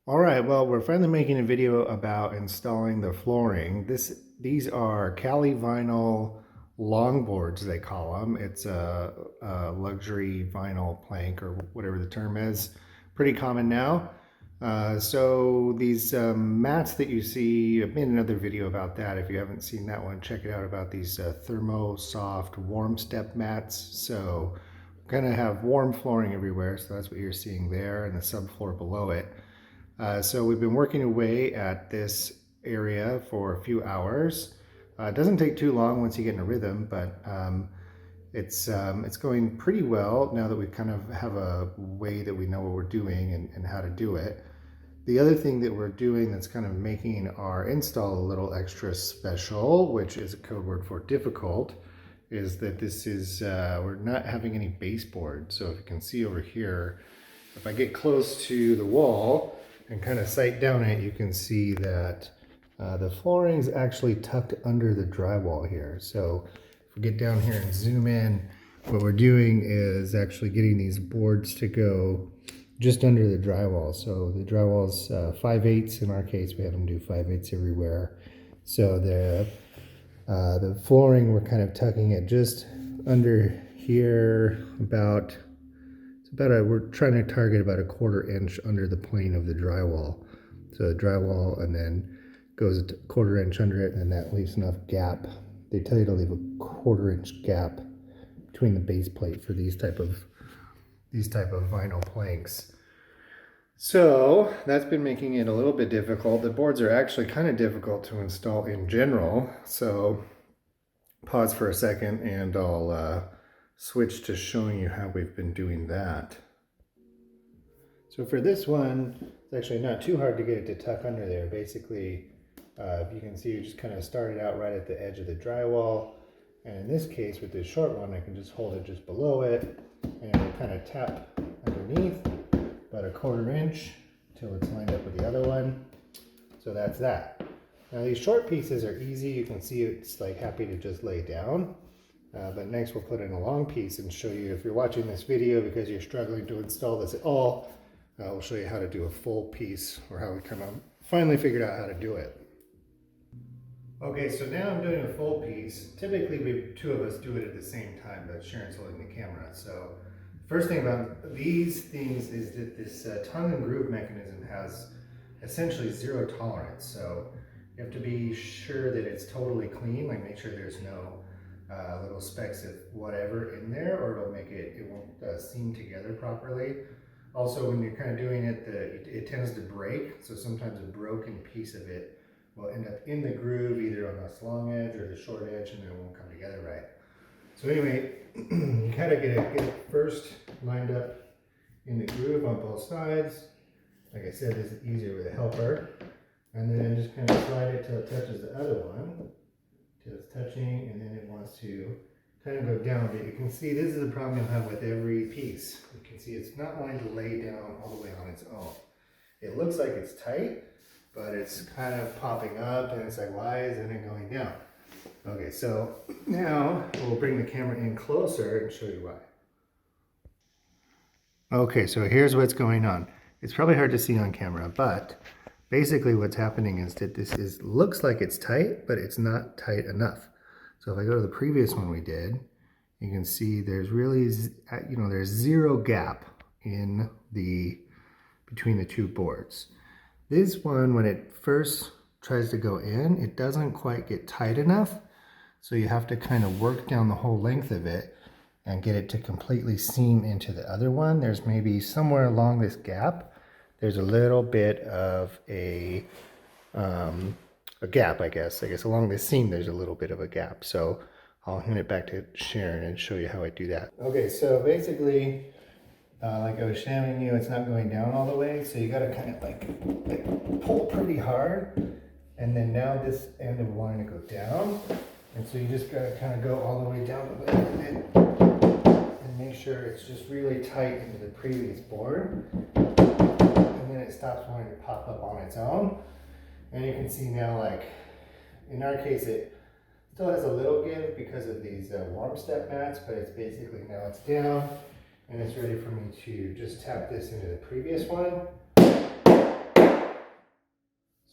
All right, well, we're finally making a video about installing the flooring. These are Cali vinyl longboards, they call them. It's a luxury vinyl plank or whatever the term is. Pretty common now. So these mats that you see, I've made another video about that. If you haven't seen that one, check it out about these thermo soft warm step mats. So we're gonna have warm flooring everywhere. So that's what you're seeing there and the subfloor below it. So we've been working away at this area for a few hours. It doesn't take too long once you get in a rhythm, but it's going pretty well now that we kind of have a way that we know what we're doing and how to do it. The other thing that we're doing that's kind of making our install a little extra special, which is a code word for difficult, is that this is, we're not having any baseboard. So if you can see over here, if I get close to the wall and kind of sight down it, you can see that the flooring is actually tucked under the drywall here. So if we get down here and zoom in, what we're doing is actually getting these boards to go just under the drywall. So the drywall's 5/8. In our case, we have them do 5/8 everywhere. So the flooring, we're kind of tucking it just under here we're trying to target about a 1/4 inch under the plane of the drywall. So the drywall and then goes a 1/4 inch under it, and that leaves enough gap. They tell you to leave a 1/4 inch gap between the base plate for these type of vinyl planks. So that's been making it a little bit difficult. The boards are actually kind of difficult to install in general. So pause for a second and I'll switch to showing you how we've been doing that. So for this one, it's actually not too hard to get it to tuck under there. Basically, you can see you just kind of started out right at the edge of the drywall. And in this case, with this short one, I can just hold it just below it and it'll kind of tap underneath about a 1/4 inch until it's lined up with the other one. So that's that. Now these short pieces are easy. You can see it's like happy to just lay down. But next we'll put in a long piece and show you, if you're watching this video because you're struggling to install this at all, we'll show you how to do a full piece, or how we kind of finally figured out how to do it. Okay, so now I'm doing a full piece. Typically two of us do it at the same time, but Sharon's holding the camera. So first thing about these things is that this tongue and groove mechanism has essentially 0 tolerance. So you have to be sure that it's totally clean, like make sure there's no little specks of whatever in there, or it won't seam together properly. Also, when you're kind of doing it, it tends to break. So sometimes a broken piece of it will end up in the groove, either on this long edge or the short edge, and it won't come together right. So anyway, you kind of get it first lined up in the groove on both sides. Like I said, this is easier with a helper. And then just kind of slide it till it touches the other one. Till it's touching, and then it wants to kind of go down. But you can see this is the problem you'll have with every piece. You can see it's not wanting to lay down all the way on its own. It looks like it's tight, but it's kind of popping up, and it's like, why isn't it going down? Okay, so now we'll bring the camera in closer and show you why. Okay, so here's what's going on. It's probably hard to see on camera, but basically what's happening is that looks like it's tight, but it's not tight enough. So if I go to the previous one we did, you can see there's really, there's 0 gap in between the two boards. This one, when it first tries to go in, it doesn't quite get tight enough. So you have to kind of work down the whole length of it and get it to completely seam into the other one. There's maybe somewhere along this gap, there's a little bit of a gap, I guess along this seam there's a little bit of a gap. So I'll hand it back to Sharon and show you how I do that. Okay, so basically, like I was showing you, it's not going down all the way, so you gotta kind of like pull pretty hard, and then now this end of wanting to go down, and so you just gotta kind of go all the way down the way with it, and make sure it's just really tight into the previous board, and then it stops wanting to pop up on its own. And you can see now, like in our case, it still has a little give because of these warm step mats, but it's basically now it's down and it's ready for me to just tap this into the previous one.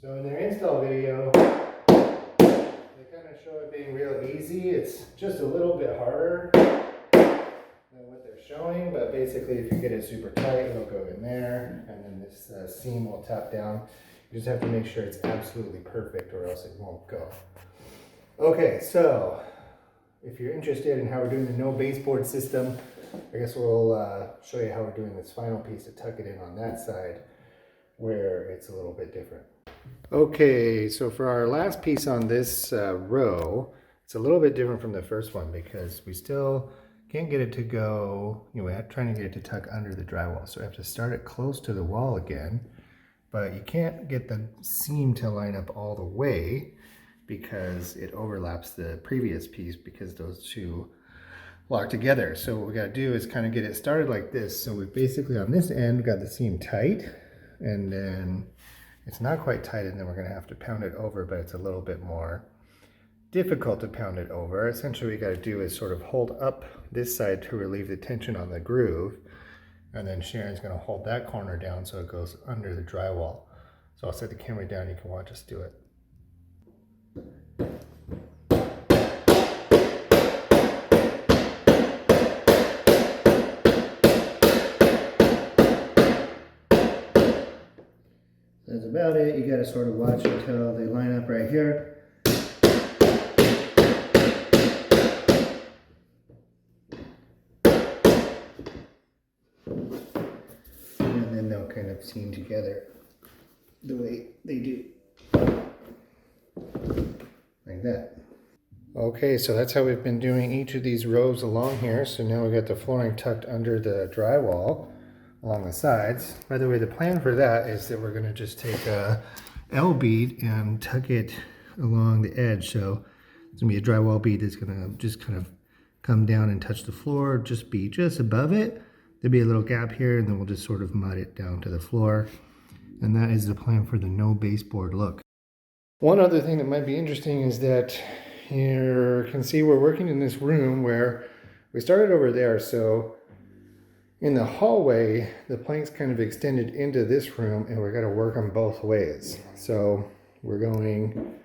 So in their install video, they kind of show it being real easy. It's just a little bit harder than what they're showing, but basically if you get it super tight, it'll go in there, and then this seam will tap down. You just have to make sure it's absolutely perfect or else it won't go. Okay, so if you're interested in how we're doing the no baseboard system, I guess we'll show you how we're doing this final piece to tuck it in on that side where it's a little bit different. Okay, so for our last piece on this row, it's a little bit different from the first one because we still can't get it to go, we're trying to get it to tuck under the drywall. So we have to start it close to the wall again, but you can't get the seam to line up all the way because it overlaps the previous piece because those two lock together. So what we got to do is kind of get it started like this. So we basically on this end got the seam tight, and then it's not quite tight, and then we're going to have to pound it over, but it's a little bit more difficult to pound it over. Essentially what we got to do is sort of hold up this side to relieve the tension on the groove, and then Sharon's going to hold that corner down so it goes under the drywall. So I'll set the camera down, you can watch us do it. That's about it. You got to sort of watch until they line up right here. And then they'll kind of seam together the way they do. Like that. Okay, so that's how we've been doing each of these rows along here. So now we've got the flooring tucked under the drywall along the sides. By the way, the plan for that is that we're going to just take a L bead and tuck it along the edge. So it's going to be a drywall bead that's going to just kind of come down and touch the floor, just be just above it. There'll be a little gap here, and then we'll just sort of mud it down to the floor. And that is the plan for the no baseboard look. One other thing that might be interesting is that you can see we're working in this room where we started over there. So in the hallway, the plank's kind of extended into this room, and we're going to work them both ways. So we're going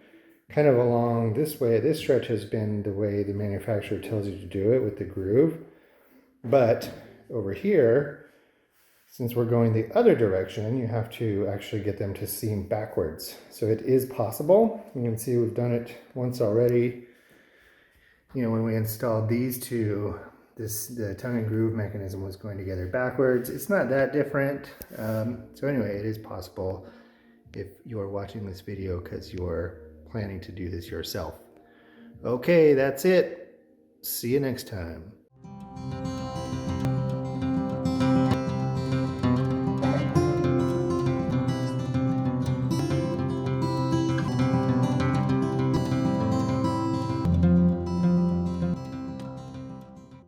kind of along this way. This stretch has been the way the manufacturer tells you to do it with the groove. But over here, since we're going the other direction, you have to actually get them to seam backwards. So it is possible. You can see we've done it once already. When we installed these two, the tongue and groove mechanism was going together backwards. It's not that different. So anyway, it is possible if you're watching this video because you're planning to do this yourself. Okay, that's it. See you next time.